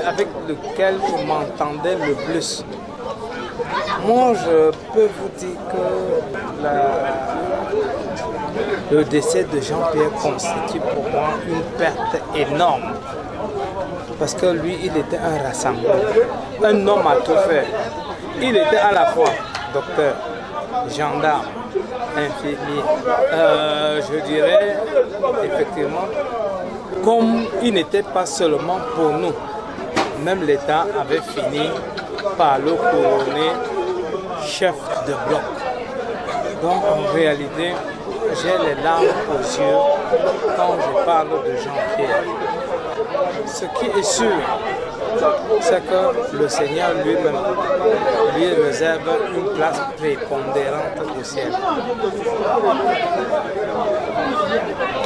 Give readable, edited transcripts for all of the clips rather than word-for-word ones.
avec lequel je m'entendais le plus. Moi, je peux vous dire que le décès de Jean-Pierre constitue pour moi une perte énorme. Parce que lui, il était un rassembleur, un homme à tout faire. Il était à la fois docteur, gendarme, infirmier. Je dirais effectivement, comme il n'était pas seulement pour nous, même l'État avait fini par le couronner chef de bloc. Donc en réalité, j'ai les larmes aux yeux quand je parle de Jean-Pierre. Ce qui est sûr, c'est que le Seigneur lui-même lui réserve une place prépondérante au ciel.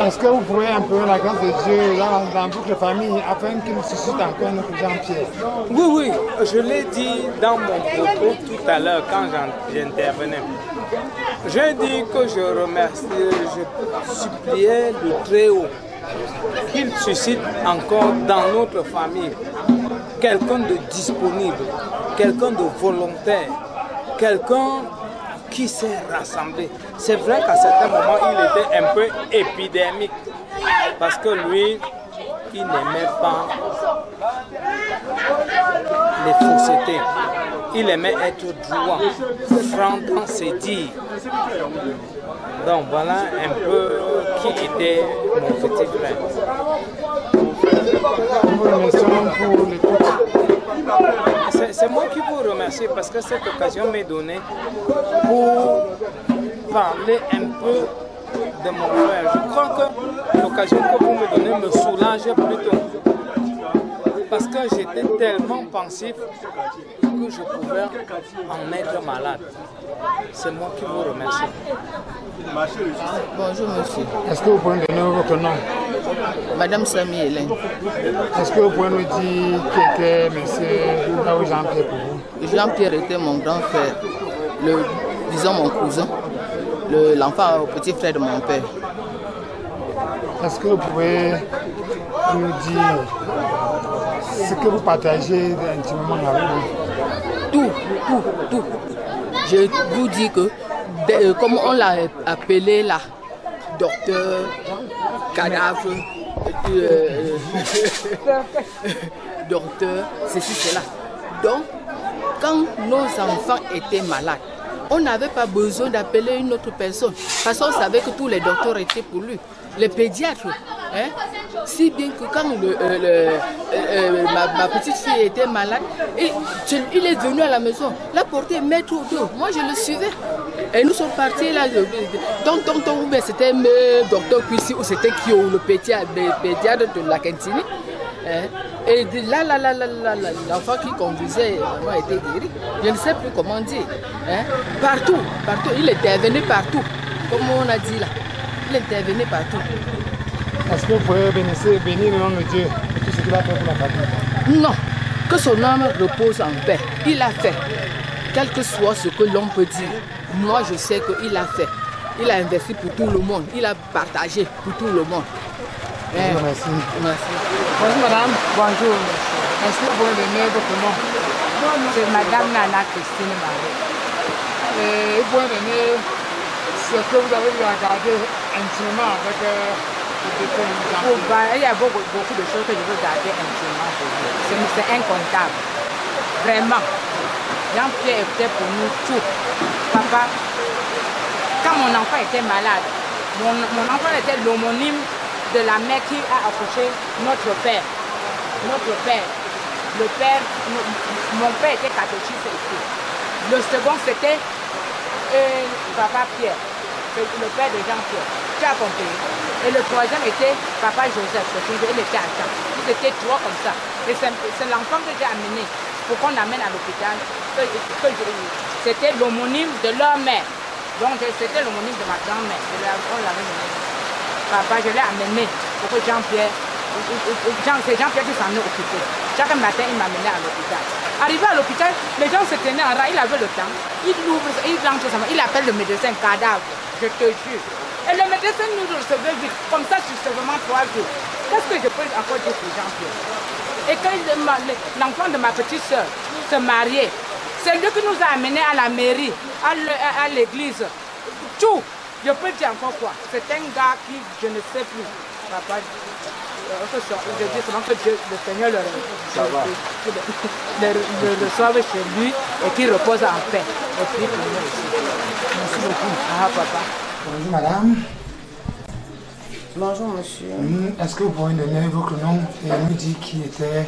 Est-ce que vous pourriez un peu la grâce de Dieu dans votre famille afin qu'il suscite encore notre Jean-Pierre? Oui, oui, je l'ai dit dans mon propos tout à l'heure quand j'intervenais. J'ai dit que je remerciais, je suppliais le Très-Haut qu'il suscite encore dans notre famille quelqu'un de disponible, quelqu'un de volontaire, quelqu'un qui s'est rassemblé. C'est vrai qu'à certains moments, il était un peu épidermique parce que lui, il n'aimait pas les faussetés. Il aimait être droit, franc dans ses dires. Donc voilà un peu qui était mon petit frère. C'est moi qui vous remercie parce que cette occasion m'est donnée pour parler un peu de mon frère. Je crois que l'occasion que vous me donnez me soulage plutôt. Parce que j'étais tellement pensif que je pouvais en être malade. C'est moi qui vous remercie. Bonjour monsieur. Est-ce que vous pouvez donner votre nom? Madame Samy Hélène. Est-ce que vous pouvez nous dire qui était monsieur Jean-Pierre pour vous? Jean-Pierre était mon grand frère, disons mon cousin, l'enfant petit frère de mon père. Est-ce que vous pouvez nous dire ce que vous partagez intimement avec vous? Tout. Je vous dis que, comme on l'a appelé là, docteur, cadavre, docteur, ceci, cela. Donc, quand nos enfants étaient malades, on n'avait pas besoin d'appeler une autre personne, parce qu'on savait que tous les docteurs étaient pour lui. Les pédiatres, hein? Si bien que quand ma petite fille était malade, il est venu à la maison, l'a porté mettre au dos. Moi, je le suivais. Et nous sommes partis là. Mais c'était docteur Cuissi ou c'était Kyo, le pédiatre de la cantine. Hein? Et là, l'enfant qui conduisait a été guéri. Je ne sais plus comment dire. Hein? Partout, il intervenait partout. Comme on a dit là. Il intervenait partout. Est-ce que vous pouvez bénir le nom de Dieu et tout ce qu'il a fait pour la famille? Non, que son âme repose en paix. Il a fait. Quel que soit ce que l'on peut dire, moi je sais qu'il a fait. Il a investi pour tout le monde. Il a partagé pour tout le monde. Merci. Bonjour madame. Bonjour. Est-ce que vous pouvez donner votre nom? C'est madame Nana Christine Marie. Et vous pouvez donner ce que vous avez regardé intimement avec le défunt Jean-Pierre? Il y a beaucoup de choses que je veux garder intimement pour vous. C'est incontable. Vraiment. Jean-Pierre était pour nous tout. Papa, quand mon enfant était malade, mon enfant était l'homonyme de la mère qui a accouché notre père. Notre père. Le père, mon père était catéchiste ici. Le second c'était papa Pierre, le père de Jean-Pierre. Tu as compris? Et le troisième était papa Joseph, il était à temps. Ils étaient trois comme ça. Et c'est l'enfant que j'ai amené pour qu'on l'amène à l'hôpital. C'était l'homonyme de leur mère. Donc c'était l'homonyme de ma grand-mère. On l'avait mené. Papa, je l'ai amené pour que Jean-Pierre, c'est Jean-Pierre qui s'en est occupé. Chaque matin, il m'a amené à l'hôpital. Arrivé à l'hôpital, les gens se tenaient en rang, il avait le temps. Il ouvre, il rentre sa main, il appelle le médecin cadavre, je te jure. Et le médecin nous recevait vite, comme ça, successivement 3 jours. Qu'est-ce que je peux encore dire pour Jean-Pierre? Et quand l'enfant de ma petite soeur se mariait, c'est lui qui nous a amenés à la mairie, à l'église. Tout. Je peux dire encore quoi. C'est un gars qui, je ne sais plus. Papa, je dis seulement que Dieu, le Seigneur le reçoive chez lui et qu'il repose en paix. Et puis pour nous aussi. Merci beaucoup. Ah, papa. Bonjour madame. Bonjour monsieur. Est-ce que vous pourriez donner votre nom et nous dire qui était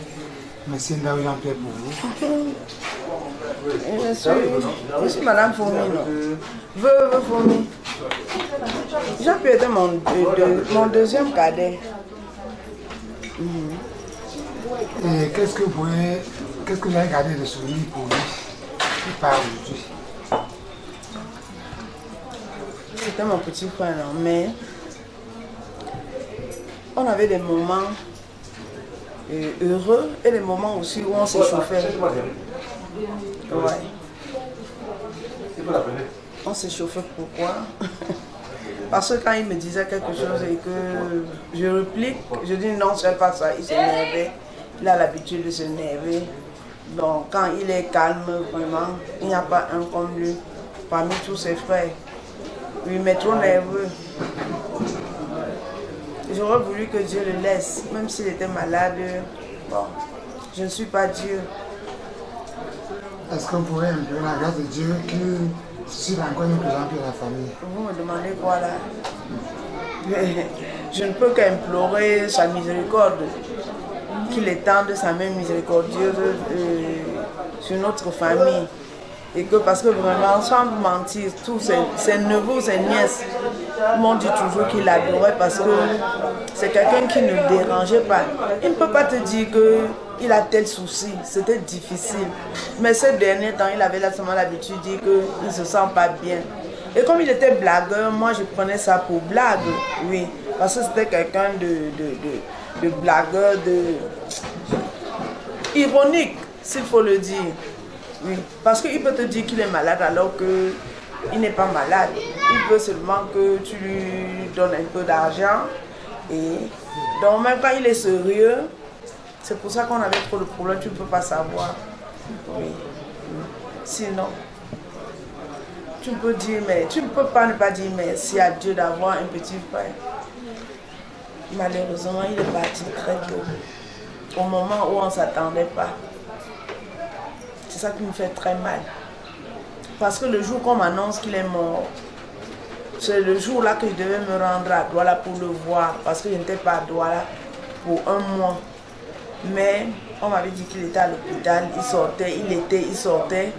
M. Ndao Jean-Pierre pour vous? Je suis madame Fourmi. Veuve Fourmi. Jean-Pierre était mon deuxième cadet. Et qu'est-ce que vous avez gardé de souvenir pour lui qui part aujourd'hui? C'était mon petit frère, non? Mais on avait des moments heureux et des moments aussi où on s'échauffait. Ouais. On s'échauffait pourquoi? Parce que quand il me disait quelque chose et que je réplique, je dis non, c'est pas ça, il s'énervait. Il a l'habitude de s'énerver. Donc quand il est calme, vraiment, il n'y a pas un comme lui parmi tous ses frères. Oui, mais trop nerveux. J'aurais voulu que Dieu le laisse, même s'il était malade. Bon, je ne suis pas Dieu. Est-ce qu'on pourrait implorer la grâce de Dieu qui suscite encore une présence de la famille? Vous me demandez quoi là? Je ne peux qu'implorer sa miséricorde, qu'il étende sa main miséricordieuse sur notre famille. Et que parce que vraiment, sans vous mentir, tous ses neveux, ses nièces m'ont dit toujours qu'il adorait parce que c'est quelqu'un qui ne dérangeait pas. Il ne peut pas te dire qu'il a tel souci, c'était difficile. Mais ces derniers temps, il avait seulement l'habitude de dire qu'il ne se sent pas bien. Et comme il était blagueur, moi je prenais ça pour blague, oui. Parce que c'était quelqu'un de blagueur, ironique, s'il faut le dire. Oui, parce qu'il peut te dire qu'il est malade alors qu'il n'est pas malade. Il veut seulement que tu lui donnes un peu d'argent. Et donc même quand il est sérieux, c'est pour ça qu'on avait trop de problèmes, tu ne peux pas savoir. Oui. Sinon, tu peux dire, mais tu ne peux pas ne pas dire merci à Dieu d'avoir un petit frère. Malheureusement, il est parti très tôt, au moment où on ne s'attendait pas. C'est ça qui me fait très mal. Parce que le jour qu'on m'annonce qu'il est mort, c'est le jour-là que je devais me rendre à Douala pour le voir. Parce que je n'étais pas à Douala pour un mois. Mais on m'avait dit qu'il était à l'hôpital, il sortait, il sortait.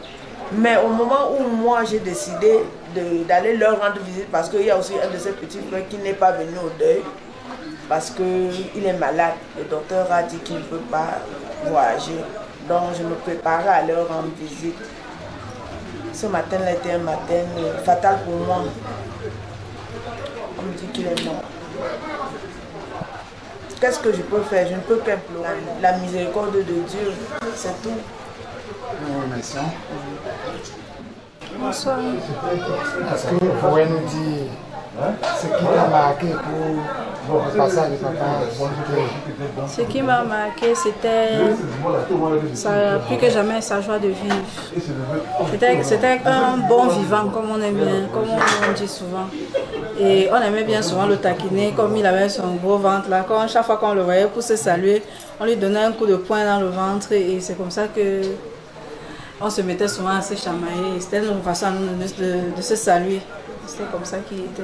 Mais au moment où moi j'ai décidé d'aller leur rendre visite, parce qu'il y a aussi un de ses petits frères qui n'est pas venu au deuil, parce qu'il est malade. Le docteur a dit qu'il ne peut pas voyager. Donc je me préparais à leur rendre visite. Ce matin-là était un matin fatal pour moi. On me dit qu'il est mort. Qu'est-ce que je peux faire? Je ne peux qu'implorer la miséricorde de Dieu. C'est tout. Merci. Bonsoir. Est-ce que vous pouvez nous dire ce qui t'a marqué pour le passage de papa? Ce qui m'a marqué, c'était plus que jamais sa joie de vivre. C'était un bon vivant, comme on aime bien, comme on dit souvent. Et on aimait bien souvent le taquiner, comme il avait son gros ventre là. Chaque fois qu'on le voyait pour se saluer, on lui donnait un coup de poing dans le ventre. Et c'est comme ça que on se mettait souvent à se chamailler. C'était notre façon de se saluer. C'était comme ça qu'il était.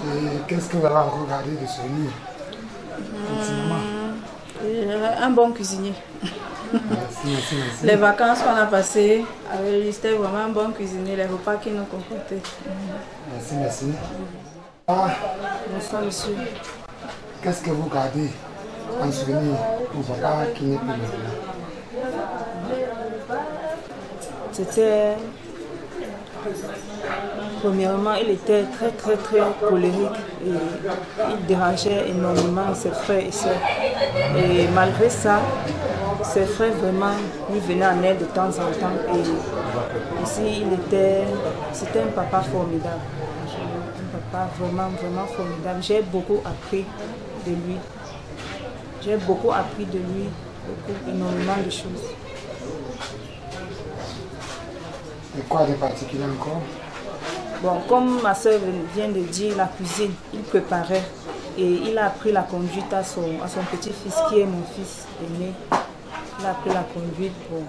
Et qu'est-ce que vous avez encore gardé de souvenir? Un bon cuisinier. Merci. Les vacances qu'on a passées avec lui, c'était vraiment un bon cuisinier, les repas qu'il nous concoctait. Merci. Bonsoir monsieur. Qu'est-ce que vous gardez en souvenir pour papa qui n'est plus là? C'était... Premièrement, il était très colérique et il dérangeait énormément ses frères et sœurs. Et malgré ça, ses frères vraiment lui venaient en aide de temps en temps. Et aussi, c'était un papa formidable. Un papa vraiment formidable. J'ai beaucoup appris de lui. J'ai beaucoup appris de lui, énormément de choses. Et quoi de particulier encore? Bon, comme ma soeur vient de dire, la cuisine, il préparait et il a appris la conduite à son petit-fils qui est mon fils aîné. Il a appris la conduite. Bon.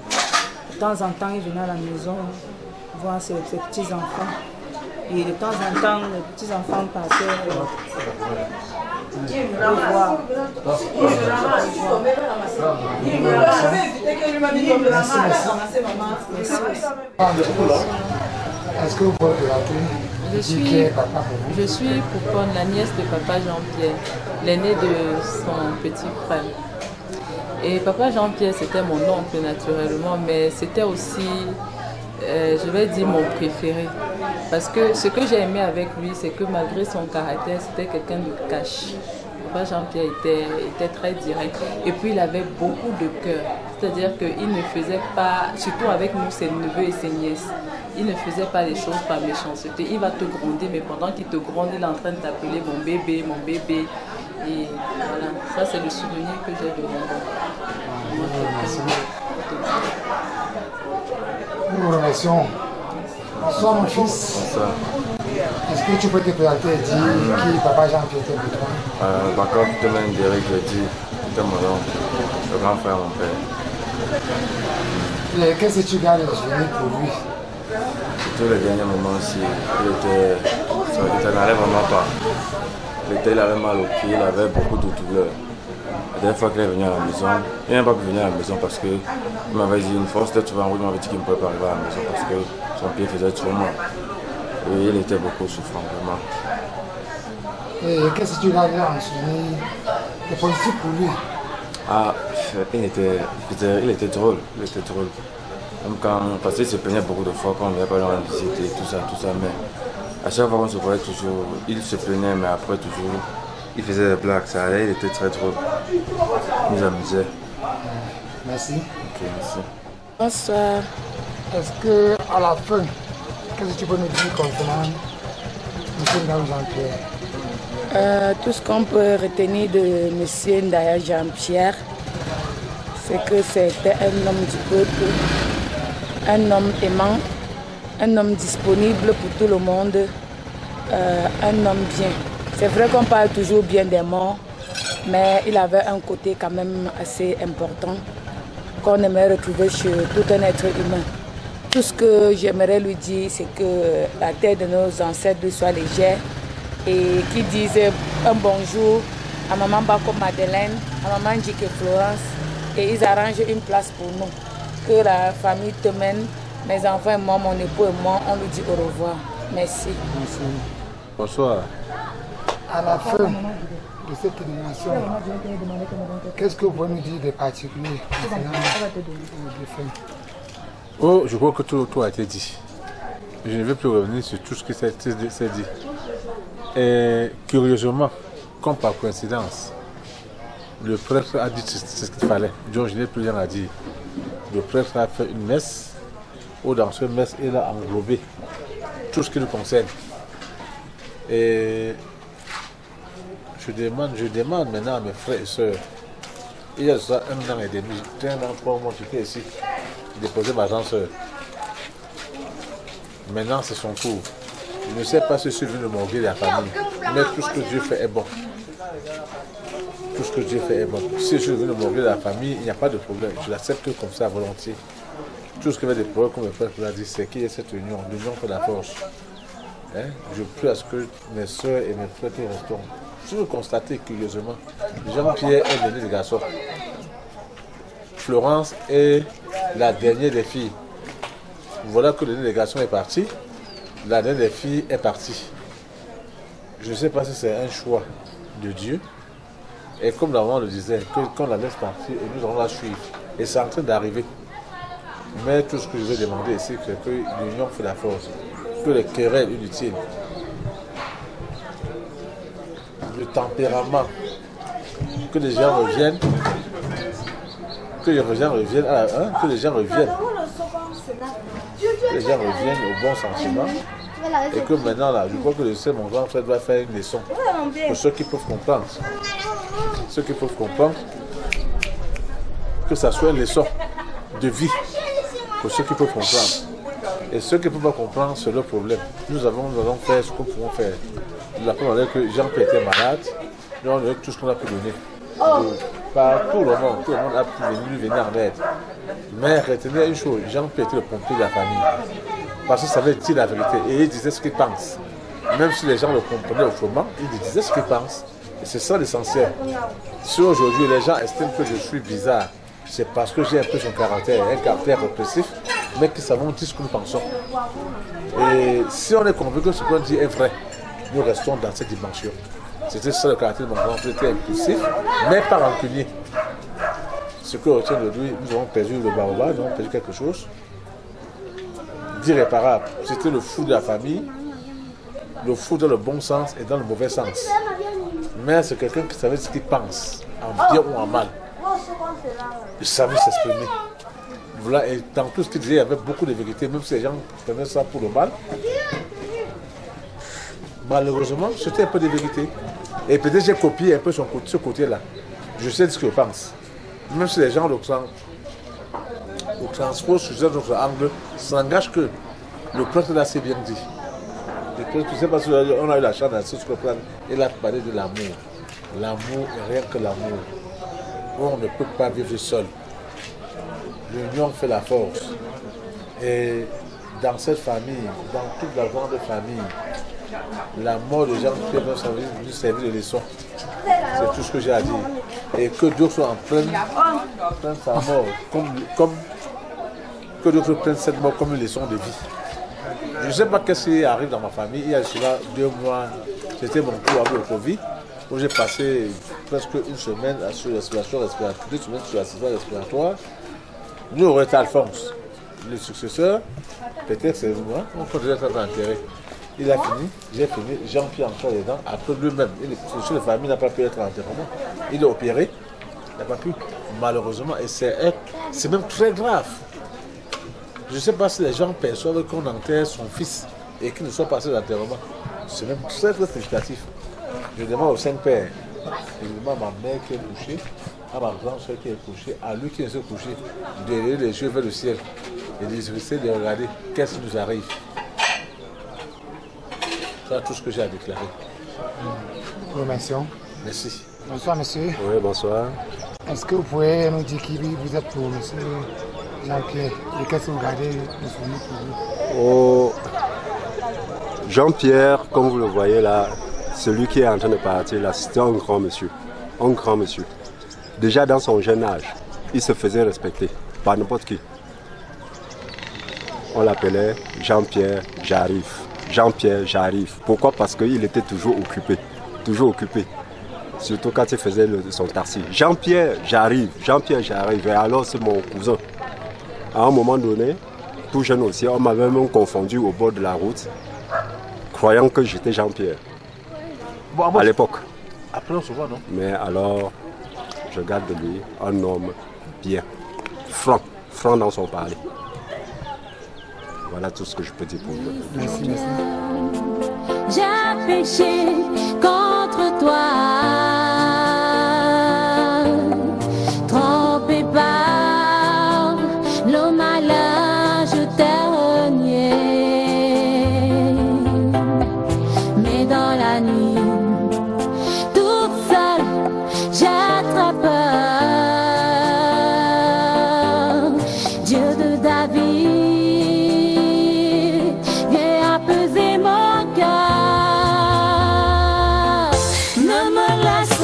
De temps en temps, il venait à la maison voir ses petits-enfants. Et de temps en temps, les petits-enfants passaient le voir. Est-ce que vous pouvez présenter Je suis Poupon, la nièce de papa Jean-Pierre, l'aîné de son petit frère. Et papa Jean-Pierre, c'était mon oncle naturellement, mais c'était aussi, je vais dire, mon préféré. Parce que ce que j'ai aimé avec lui, c'est que malgré son caractère, c'était quelqu'un de cash. Papa Jean-Pierre était très direct. Et puis il avait beaucoup de cœur. C'est-à-dire qu'il ne faisait pas, surtout avec nous, ses neveux et ses nièces, il ne faisait pas les choses par méchanceté. Il va te gronder, mais pendant qu'il te gronde, il est en train de t'appeler mon bébé, mon bébé. Et voilà, ça c'est le souvenir que j'ai de mon oncle. Nous vous remercions. Bonsoir mon fils. Bonsoir. Est-ce que tu peux te présenter et dire qui papa Jean-Pierre était pour toi? Bakov Temen Derek le dit, c'était mon oncle, le grand frère mon père. Et qu'est-ce que tu gardes de souvenir pour lui? Surtout les derniers moments aussi, ça n'allait vraiment pas. Il avait mal au pied, il avait beaucoup de douleurs. La dernière fois qu'il est venu à la maison, il n'a pas pu venir à la maison parce qu'il m'avait dit une fois, c'était souvent en route, il m'avait dit qu'il ne pouvait pas arriver à la maison parce que son pied faisait trop mal. Et il était beaucoup souffrant, vraiment. Et qu'est-ce que tu gardes en souvenir de positif pour lui? Il était drôle, Même parce qu'il se plaignait beaucoup de fois quand on ne venait pas dans la visite et tout ça, mais à chaque fois qu'on se voyait toujours, il se plaignait, mais après toujours, il faisait des blagues, ça allait, il était très drôle. Il nous amusait. Merci. Ok, merci. Bonsoir. Est-ce qu'à la fin, qu'est-ce que tu peux nous dire concernant M. Ndao Jean-Pierre? Tout ce qu'on peut retenir de M. Ndao Jean-Pierre, c'est que c'était un homme du peuple, un homme aimant, un homme disponible pour tout le monde, un homme bien. C'est vrai qu'on parle toujours bien des morts, mais il avait un côté quand même assez important qu'on aimerait retrouver chez tout un être humain. Tout ce que j'aimerais lui dire, c'est que la tête de nos ancêtres soit légère et qu'ils disent un bonjour à maman Bako Madeleine, à maman Djike Florence, et ils arrangent une place pour nous. Que la famille te mène, mes enfants et moi, mon époux et moi, on lui dit au revoir. Merci. Merci. Bonsoir. À la fin de cette élimination, qu'est-ce que vous pouvez nous dire de particulier concernant le défunt? Oh, je crois que tout a été dit. Je ne vais plus revenir sur tout ce qui s'est dit. Et curieusement, comme par coïncidence, le prêtre a dit ce qu'il fallait. Donc je n'ai plus rien à dire. Le prêtre a fait une messe, où dans cette messe, il a englobé tout ce qui nous concerne. Et je demande maintenant à mes frères et sœurs, il y a ça 1 an et demi, 1 an pour moi, j'étais ici, déposer ma grande-sœur. Maintenant, c'est son tour. Je ne sais pas si je suis venu morguer la famille, mais tout ce que Dieu fait est bon. Tout ce que Dieu fait est bon. Si je suis venu morguer la famille, il n'y a pas de problème. Je l'accepte comme ça volontiers. Tout ce que fait des problèmes, comme le frère l'a dit, c'est qu'il y a cette union. L'union fait la force. Hein? Je prie à ce que mes soeurs et mes frères qui restent. Je veux constater curieusement, Jean-Pierre est le dernier des garçons. Florence est la dernière des filles. Voilà que le dernier des garçons est parti. La dernière des filles est partie. Je ne sais pas si c'est un choix de Dieu. Et comme la maman le disait, qu'on la laisse partir et nous allons la suivre. Et c'est en train d'arriver. Mais tout ce que je veux demander ici, c'est que l'union fait la force. Que les querelles inutiles, le tempérament, que les gens reviennent, que les gens reviennent à la, que les gens reviennent au bon sentiment. Et que maintenant, là, je crois que le seul mon grand frère doit faire une leçon pour ceux qui peuvent comprendre. Ceux qui peuvent comprendre, que ça soit une leçon de vie pour ceux qui peuvent comprendre. Et ceux qui ne peuvent pas comprendre, c'est leur problème. Nous allons faire ce que nous pouvons faire. Nous avons dit que Jean-Pierre était malade, nous avons donné tout ce qu'on a pu donner. Par tout le monde a pu venir en aide. Mais retenez une chose, Jean-Pierre était le pompier de la famille. Parce qu'il savait dire la vérité et il disait ce qu'il pense. Même si les gens le comprenaient autrement, il disait ce qu'il pense. Et c'est ça l'essentiel. Si aujourd'hui les gens estiment que je suis bizarre, c'est parce que j'ai un peu son caractère, un caractère répressif, mais que savons dire ce que nous pensons. Et si on est convaincu que ce qu'on dit est vrai, nous restons dans cette dimension. C'était ça le caractère de mon grand frère, était impulsif, mais pas rancunier. Ce que retient de lui, nous avons perdu le baobab, nous avons perdu quelque chose d'irréparable. C'était le fou de la famille, le fou dans le bon sens et dans le mauvais sens. Mais c'est quelqu'un qui savait ce qu'il pense, en bien ou en mal. Il savait s'exprimer. Voilà, et dans tout ce qu'il disait, il y avait beaucoup de vérité, même si les gens prenaient ça pour le mal. Malheureusement, c'était un peu de vérité. Et peut-être j'ai copié un peu ce côté-là. Je sais ce que je pense. Même si les gens le transposent sous un autre angle, ça n'engage que le prêtre l'a assez bien dit. Tu sais parce qu'on a eu la chance d'assister sur le plan, il a parlé de l'amour. L'amour et rien que l'amour. On ne peut pas vivre seul. L'union fait la force. Et dans cette famille, dans toute la grande famille, la mort de Jean-Pierre nous servir de leçon. C'est tout ce que j'ai à dire. Et que d'autres soient en prennent sa mort, que d'autres prennent cette mort comme une leçon de vie. Je ne sais pas qu'est-ce qui arrive dans ma famille. Il y a cela 2 mois, c'était mon coup avec le Covid, où j'ai passé presque une semaine sur la respiration respiratoire, 2 semaines sur la respiration respiratoire. Nous, on était Alphonse, le successeur, peut-être c'est moi, on peut déjà être enterré. Il a fini, j'ai fini, Jean-Pierre encore dedans, après lui-même, le la famille n'a pas pu être enterré. Il est opéré, il n'a pas pu, malheureusement, et c'est même très grave. Je ne sais pas si les gens perçoivent qu'on enterre son fils et qu'il ne soit pas passé d'enterrement. C'est même très très significatif. Je demande aux 5 pères, je demande à ma mère qui est couchée, à ma grande soeur qui est couchée, à lui qui est couché, de lever les yeux vers le ciel et d'essayer de regarder qu'est-ce qui nous arrive. C'est tout ce que j'ai à déclarer. Remercions. Merci. Bonsoir, monsieur. Oui, bonsoir. Est-ce que vous pouvez nous dire qui vous êtes pour monsieur Jean-Pierre et qu'est-ce que vous gardez de souvenir pour vous? Oh, Jean-Pierre, comme vous le voyez là, celui qui est en train de partir là, c'était un grand monsieur. Un grand monsieur. Déjà dans son jeune âge, il se faisait respecter par n'importe qui. On l'appelait Jean-Pierre, j'arrive. Jean-Pierre, j'arrive. Pourquoi? Parce qu'il était toujours occupé. Toujours occupé. Surtout quand il faisait son taxi. Jean-Pierre, j'arrive. Jean-Pierre, j'arrive. Et alors, c'est mon cousin. À un moment donné, tout jeune aussi, on m'avait même confondu au bord de la route, croyant que j'étais Jean-Pierre. Bon, à l'époque. Après, on se voit, non? Mais alors, je garde de lui un homme bien, franc dans son parler. Voilà tout ce que je peux dire pour vous. Merci, merci. J'ai péché contre toi, trompé par le malin, je t'ai renié. Mais dans la nuit, toute seule, j'ai peur. Dieu de David, apaiser mon cœur, ne me laisse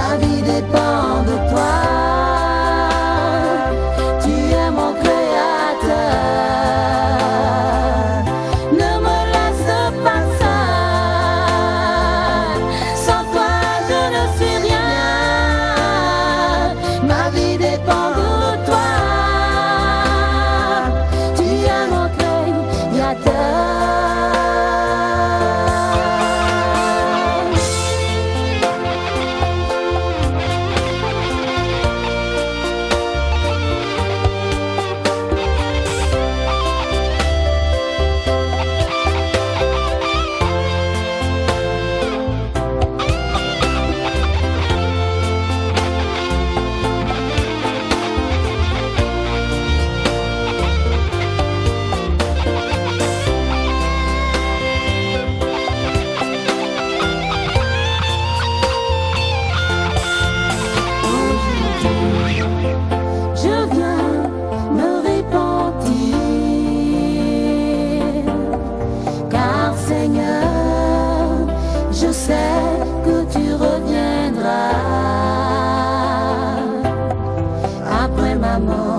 Ma vie dépend de toi. Tu es mon créateur. Ne me laisse pas seul. Sans toi, je ne suis rien. Ma vie dépend de toi. Tu es mon créateur. Je viens me repentir, car Seigneur, je sais que tu reviendras après ma mort.